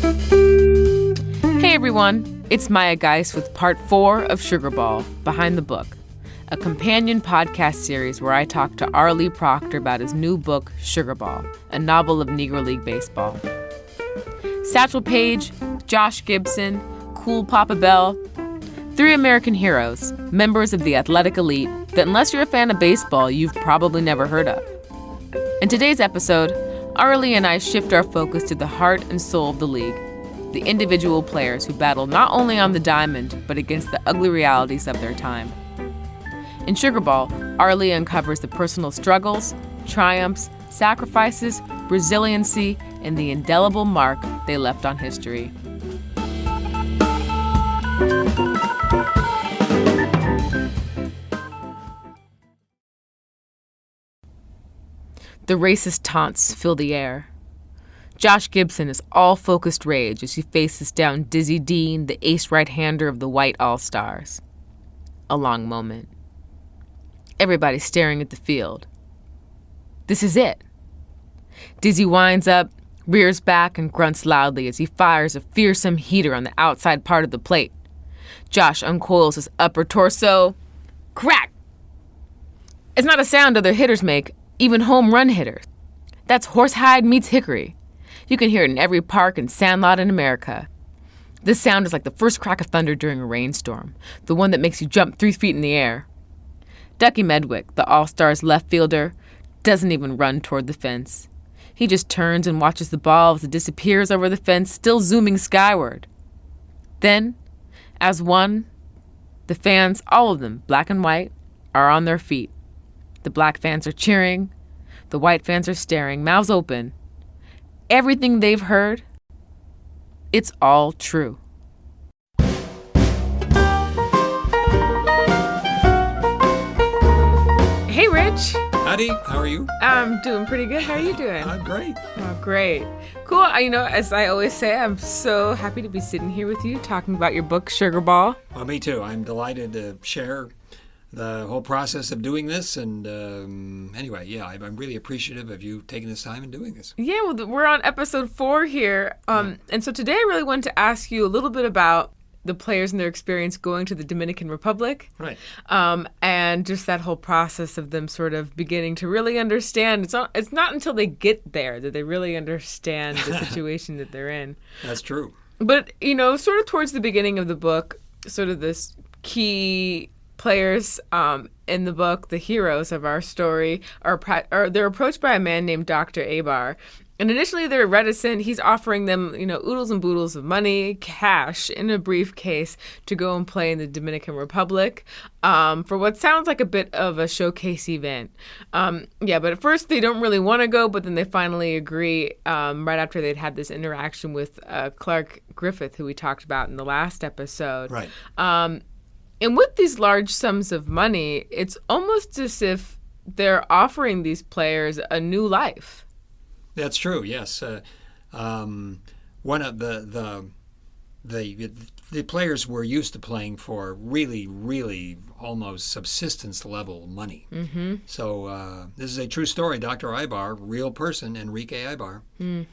Hey everyone, it's Maya Guice with part 4 of Sugarball, Behind the Book, a companion podcast series where I talk to R. Lee Procter about his new book, Sugarball, a novel of Negro League baseball. Satchel Paige, Josh Gibson, Cool Papa Bell, 3 American heroes, members of the athletic elite that unless you're a fan of baseball, you've probably never heard of. In today's episode, R. Lee and I shift our focus to the heart and soul of the league, the individual players who battle not only on the diamond, but against the ugly realities of their time. In Sugarball, R. Lee uncovers the personal struggles, triumphs, sacrifices, resiliency, and the indelible mark they left on history. The racist taunts fill the air. Josh Gibson is all focused rage as he faces down Dizzy Dean, the ace right-hander of the White All-Stars. A long moment. Everybody's staring at the field. This is it. Dizzy winds up, rears back, and grunts loudly as he fires a fearsome heater on the outside part of the plate. Josh uncoils his upper torso. Crack! It's not a sound other hitters make, even home run hitters. That's horsehide meets hickory. You can hear it in every park and sandlot in America. This sound is like the first crack of thunder during a rainstorm, the one that makes you jump 3 feet in the air. Ducky Medwick, the All-Stars left fielder, doesn't even run toward the fence. He just turns and watches the ball as it disappears over the fence, still zooming skyward. Then, as one, the fans, all of them, black and white, are on their feet. The black fans are cheering. The white fans are staring, mouths open. Everything they've heard, it's all true. Hey, Rich. Howdy, how are you? I'm doing pretty good. How are you doing? I'm great. Oh, great. Cool. As I always say, I'm so happy to be sitting here with you talking about your book, Sugarball. Well, me too. I'm delighted to share the whole process of doing this. And anyway, yeah, I'm really appreciative of you taking this time and doing this. Yeah, well, we're on episode 4 here. And so today I really wanted to ask you a little bit about the players and their experience going to the Dominican Republic. Right. And just that whole process of them sort of beginning to really understand. It's not until they get there that they really understand the situation that they're in. That's true. But, sort of towards the beginning of the book, sort of this key players in the book, the heroes of our story, they're approached by a man named Dr. Abar. And initially they're reticent. He's offering them, oodles and boodles of money, cash in a briefcase to go and play in the Dominican Republic for what sounds like a bit of a showcase event. But at first they don't really want to go, but then they finally agree right after they'd had this interaction with Clark Griffith, who we talked about in the last episode. Right. And with these large sums of money, it's almost as if they're offering these players a new life. That's true. Yes. One of the players were used to playing for really, really almost subsistence level money. Mm-hmm. So this is a true story. Dr. Ibar, real person, Enrique Ibar,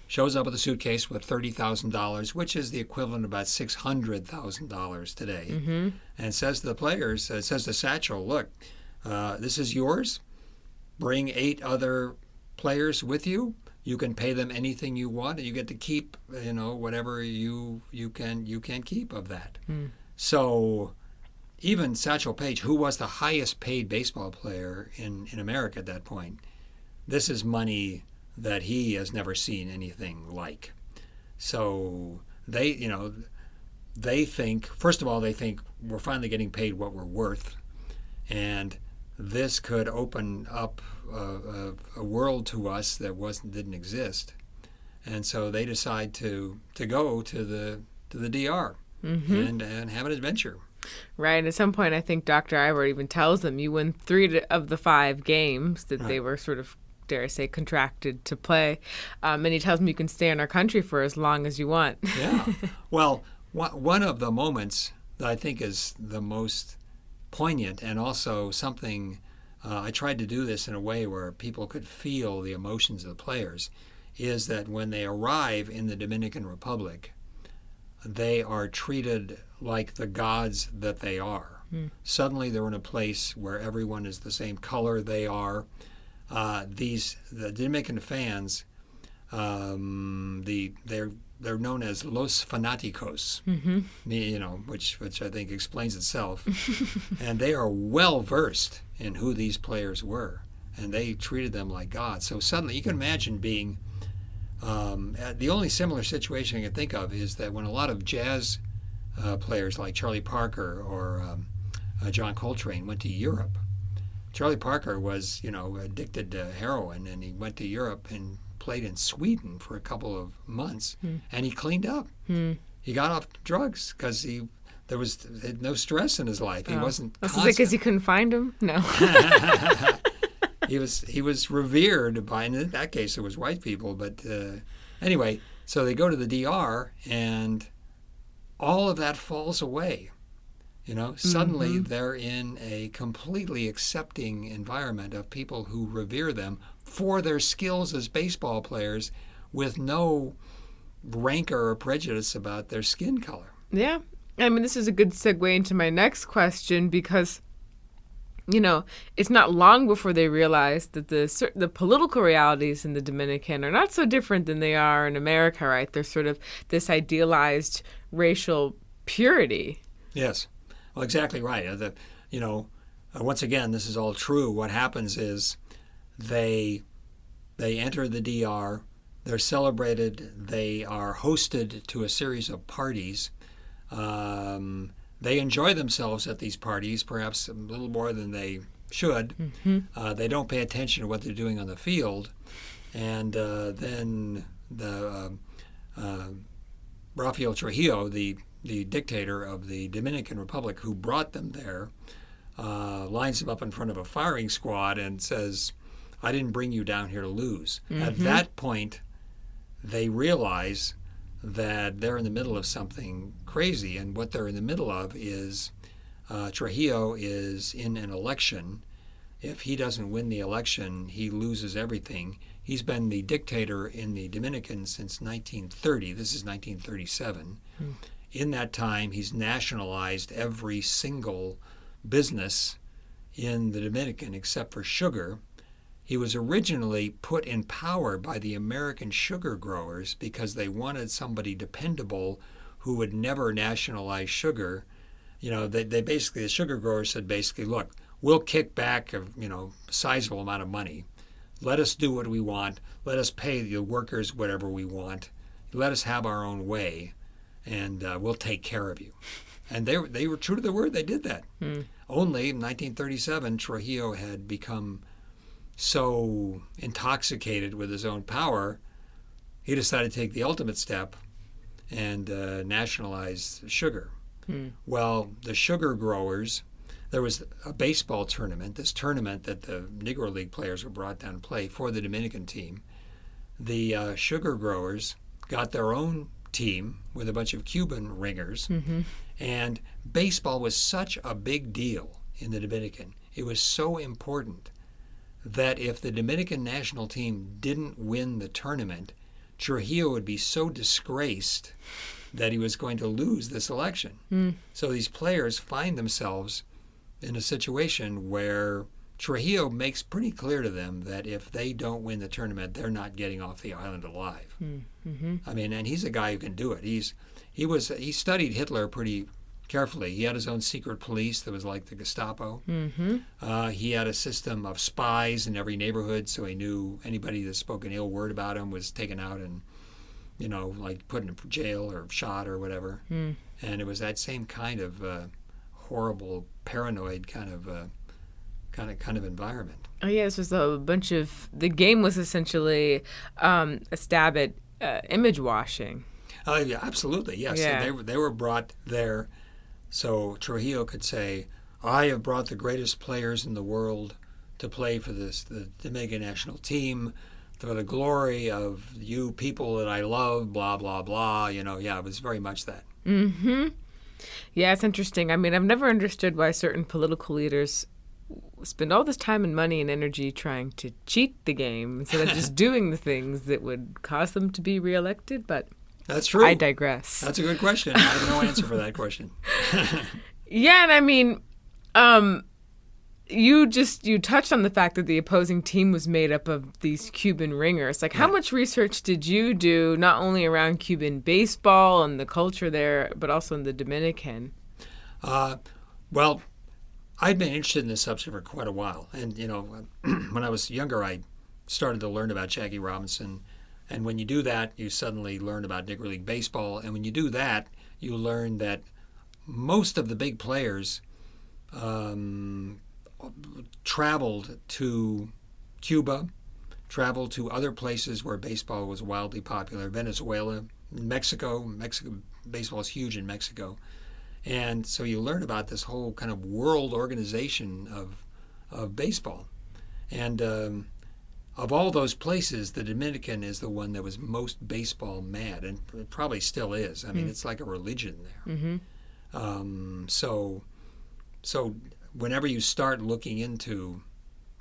shows up with a suitcase with $30,000, which is the equivalent of about $600,000 today, and says to the players, says to Satchel, "Look, this is yours. Bring 8 other players with you. You can pay them anything you want, and you get to keep, whatever you can keep of that." So even Satchel Paige, who was the highest paid baseball player in America at that point, this is money that he has never seen anything like. So they think, first of all, we're finally getting paid what we're worth, and this could open up a world to us that didn't exist, and so they decide to go to the DR and have an adventure. Right. At some point, I think Dr. Ivor even tells them you win 3 of the 5 games that they were sort of, dare I say, contracted to play, and he tells them you can stay in our country for as long as you want. Yeah. Well, one of the moments that I think is the most poignant, and also something I tried to do this in a way where people could feel the emotions of the players, is that when they arrive in the Dominican Republic, they are treated like the gods that they are. Suddenly they're in a place where everyone is the same color they are. The Dominican fans, they're known as Los Fanáticos, which I think explains itself. And they are well versed in who these players were, and they treated them like gods. So suddenly, you can imagine being. The only similar situation I can think of is that when a lot of jazz players like Charlie Parker or John Coltrane went to Europe. Charlie Parker was, addicted to heroin, and he went to Europe and played in Sweden for a couple of months, and he cleaned up. He got off drugs because there was no stress in his life. He wasn't. Was it because he couldn't find him? No. He was revered by, in that case, it was white people. But anyway, so they go to the DR, and all of that falls away. Suddenly they're in a completely accepting environment of people who revere them for their skills as baseball players, with no rancor or prejudice about their skin color. Yeah. I mean, this is a good segue into my next question, because, it's not long before they realize that the political realities in the Dominican are not so different than they are in America, right? There's sort of this idealized racial purity. Yes. Well, exactly right. Once again, this is all true. What happens is they enter the DR, they're celebrated, they are hosted to a series of parties. They enjoy themselves at these parties, perhaps a little more than they should. They don't pay attention to what they're doing on the field. And then Rafael Trujillo, the dictator of the Dominican Republic who brought them there, lines them up in front of a firing squad and says, I didn't bring you down here to lose. At that point, they realize that they're in the middle of something crazy, and what they're in the middle of is Trujillo is in an election. If he doesn't win the election, he loses everything. He's been the dictator in the Dominican since 1930. This is 1937. In that time, he's nationalized every single business in the Dominican except for sugar. He was originally put in power by the American sugar growers because they wanted somebody dependable who would never nationalize sugar. They basically, the sugar growers said basically, look, we'll kick back a sizable amount of money. Let us do what we want. Let us pay the workers whatever we want. Let us have our own way, and we'll take care of you. And they were true to their word. They did that. Only in 1937, Trujillo had become so intoxicated with his own power, he decided to take the ultimate step and nationalize sugar. Well, the sugar growers, there was a baseball tournament, this tournament that the Negro League players were brought down to play for the Dominican team. The sugar growers got their own team with a bunch of Cuban ringers, and baseball was such a big deal in the Dominican. It was so important that if the Dominican national team didn't win the tournament, Trujillo would be so disgraced that he was going to lose this election. So these players find themselves in a situation where Trujillo makes pretty clear to them that if they don't win the tournament, they're not getting off the island alive. I mean, and he's a guy who can do it. He studied Hitler pretty carefully. He had his own secret police that was like the Gestapo. He had a system of spies in every neighborhood, so he knew anybody that spoke an ill word about him was taken out and, like put in jail or shot or whatever. And it was that same kind of horrible, paranoid kind of environment. Oh yeah, this was a bunch of. The game was essentially a stab at image washing. Yeah, absolutely, yes. Yeah. So they were brought there. So Trujillo could say, I have brought the greatest players in the world to play for the Dominican national team, for the glory of you people that I love, blah, blah, blah. Yeah, it was very much that. Yeah, it's interesting. I mean, I've never understood why certain political leaders spend all this time and money and energy trying to cheat the game instead of just doing the things that would cause them to be reelected, but That's true. I digress. That's a good question. I have no answer for that question. Yeah, and I mean, you touched on the fact that the opposing team was made up of these Cuban ringers. Like, how much research did you do, not only around Cuban baseball and the culture there, but also in the Dominican? Well, I'd been interested in this subject for quite a while. And, when I was younger, I started to learn about Jackie Robinson. And when you do that, you suddenly learn about Negro League baseball. And when you do that, you learn that most of the big players traveled to Cuba, traveled to other places where baseball was wildly popular, Venezuela, Mexico. Baseball is huge in Mexico. And so you learn about this whole kind of world organization of baseball. And of all those places, the Dominican is the one that was most baseball mad, and it probably still is. I mean, it's like a religion there. Mm-hmm. So whenever you start looking into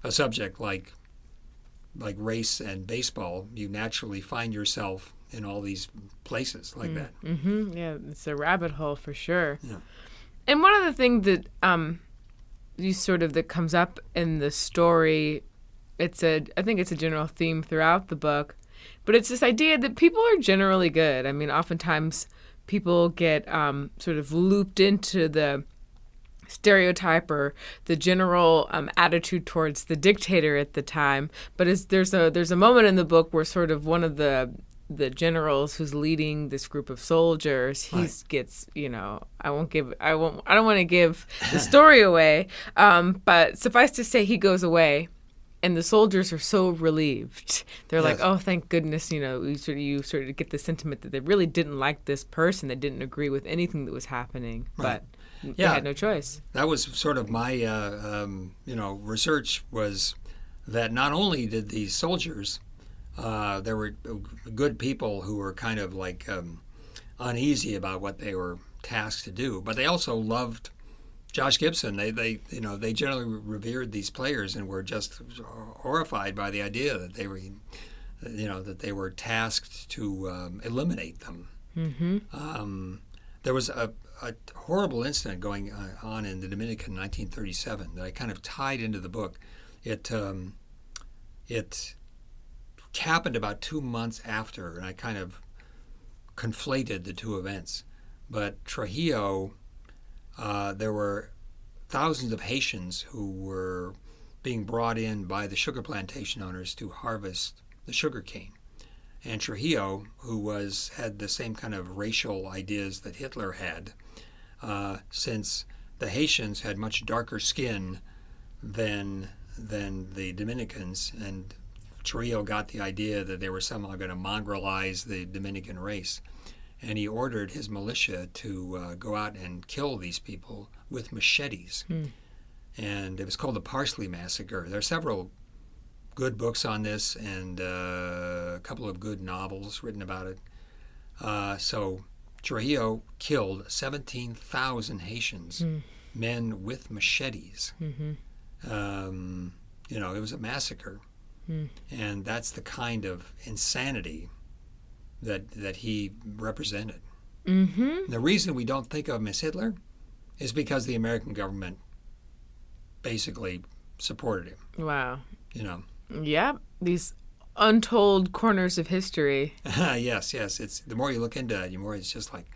a subject like race and baseball, you naturally find yourself in all these places like that. Mm-hmm. Yeah, it's a rabbit hole for sure. Yeah. And one of the things that that comes up in the story, I think it's a general theme throughout the book, but it's this idea that people are generally good. I mean, oftentimes people get sort of looped into the stereotype or the general attitude towards the dictator at the time. But there's a moment in the book where sort of one of the generals who's leading this group of soldiers, gets, I don't want to give the story away, but suffice to say he goes away. And the soldiers are so relieved. They're like, oh, thank goodness, you sort of get the sentiment that they really didn't like this person. They didn't agree with anything that was happening. Right. But they had no choice. That was sort of my, research was that not only did these soldiers, there were good people who were kind of like uneasy about what they were tasked to do, but they also loved Josh Gibson. They generally revered these players and were just horrified by the idea that they were tasked to eliminate them. Mm-hmm. There was a horrible incident going on in the Dominican in 1937 that I kind of tied into the book. It happened about 2 months after, and I kind of conflated the two events. But Trujillo, there were thousands of Haitians who were being brought in by the sugar plantation owners to harvest the sugar cane. And Trujillo, who had the same kind of racial ideas that Hitler had, since the Haitians had much darker skin than the Dominicans, and Trujillo got the idea that they were somehow going to mongrelize the Dominican race. And he ordered his militia to go out and kill these people with machetes. And it was called the Parsley Massacre. There are several good books on this and a couple of good novels written about it. So Trujillo killed 17,000 Haitians, men with machetes. Mm-hmm. It was a massacre. And that's the kind of insanity that he represented. Mm-hmm. The reason we don't think of him as Hitler is because the American government basically supported him. Wow. Yeah, these untold corners of history. Yes. It's the more you look into it, the more it's just like,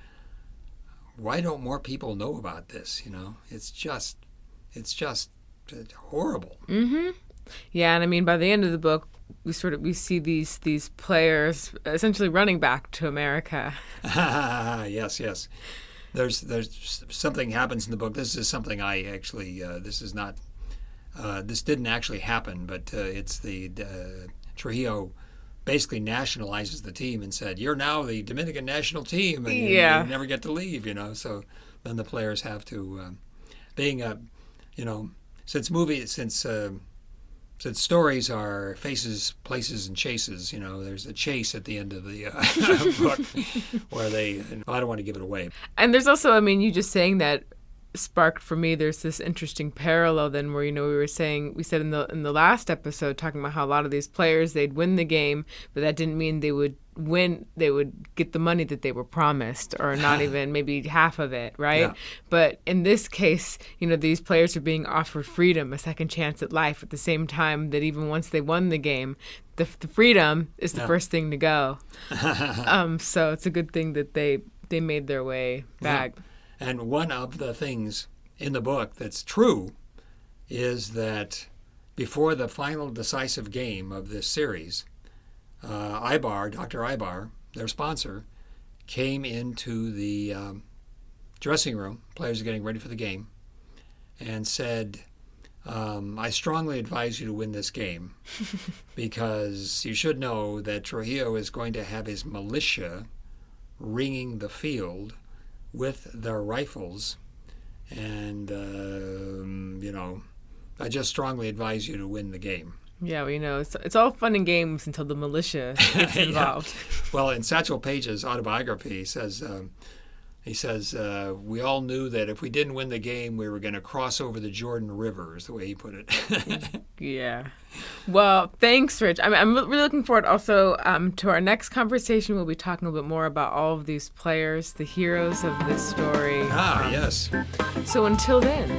why don't more people know about this? It's just horrible. Mm-hmm. Yeah, and I mean, by the end of the book, we see these players essentially running back to America. Yes. There's something happens in the book. This is something I actually this didn't actually happen, but it's the Trujillo basically nationalizes the team and said, "You're now the Dominican national team, and you never get to leave." So then the players have to, since stories are faces, places, and chases, there's a chase at the end of the book where I don't want to give it away. And there's also, you just saying that sparked for me, there's this interesting parallel then where, we said in the last episode, talking about how a lot of these players, they'd win the game, but that didn't mean they would get the money that they were promised, or not even maybe half of it, right? Yeah. But in this case, these players are being offered freedom, a second chance at life, at the same time that even once they won the game, the freedom is the first thing to go. So it's a good thing that they made their way back. Yeah. And one of the things in the book that's true is that before the final decisive game of this series, Dr. Ibar, their sponsor, came into the dressing room, players are getting ready for the game, and said, I strongly advise you to win this game because you should know that Trujillo is going to have his militia ringing the field with their rifles, and I just strongly advise you to win the game. Yeah, it's all fun and games until the militia gets involved. Yeah. Well, in Satchel Paige's autobiography, he says, we all knew that if we didn't win the game, we were going to cross over the Jordan River, is the way he put it. Yeah. Well, thanks, Rich. I'm really looking forward also to our next conversation. We'll be talking a little bit more about all of these players, the heroes of this story. Yes. So until then.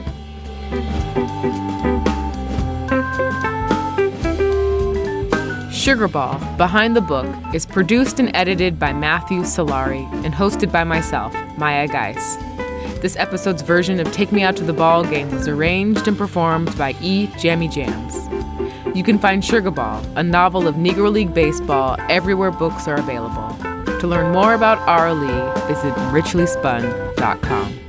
Sugarball, Behind the Book, is produced and edited by Matthew Solari and hosted by myself, Maya Guice. This episode's version of Take Me Out to the Ball Game was arranged and performed by E. Jammy Jams. You can find Sugarball, a novel of Negro League baseball, everywhere books are available. To learn more about our league, visit richlyspun.com.